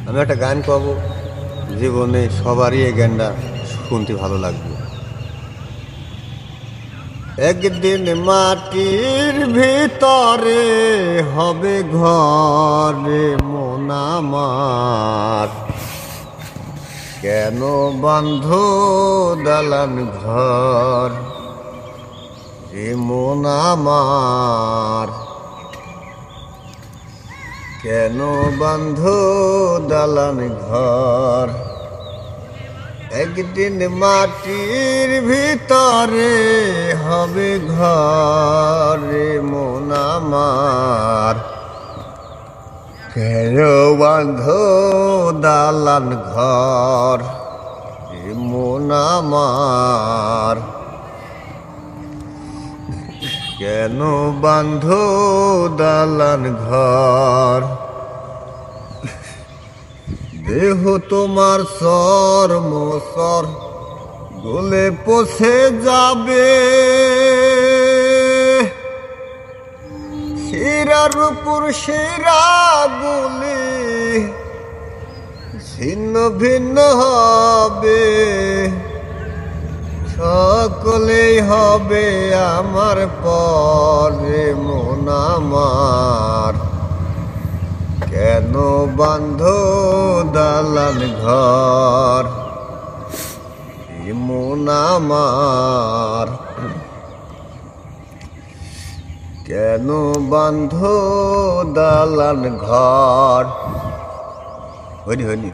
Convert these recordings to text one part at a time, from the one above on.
আমি একটা গান কব, জীবনে সবারই এই গানটা শুনতে ভালো লাগবে। একদিন মাটির ভিতরে হবে ঘরে মন আমার, কেন বান্ধ দালান ঘর রে মন আমার, কেন বান্ধ দালান ঘর। একদিন মাটির ভিতরে হবে ঘরে মন আমার, কেন বান্ধ দালান ঘর রে মন আমার, কেন বান্ধ দালান ঘর। দেহ তোমার সর গলে পচে যাবে, শিরার উপর শিরা গুলি ছিন্ন ভিন্ন হবে, সকলেই হবে আমার পরে মন আমার, কেন বান্ধ দালান ঘর মন আমার, কেন বান্ধ দালান ঘর। হইনি হইনি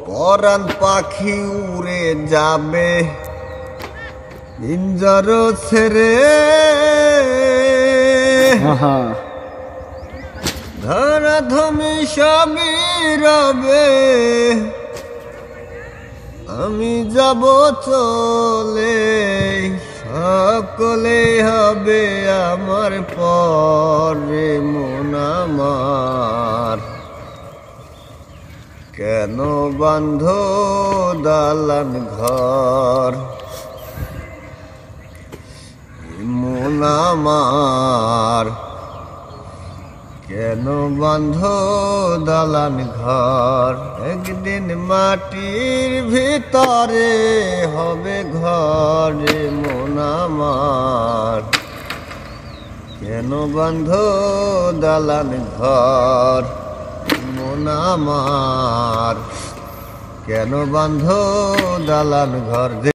পরাণ পাখি উড়ে যাবে পিঞ্জর ছেড়ে, ধরাধমি সবই রবে, আমি যাব চলে, সকলে হবে আমার পরে মন আমার, কেন বান্ধ দালান ঘর মন আমার, কেন বান্ধ দালান ঘর। একদিন মাটির ভিতরে হবে ঘরে মন আমার, কেন বান্ধ দালান ঘর মন আমার, কেন বান্ধ দালান ঘর।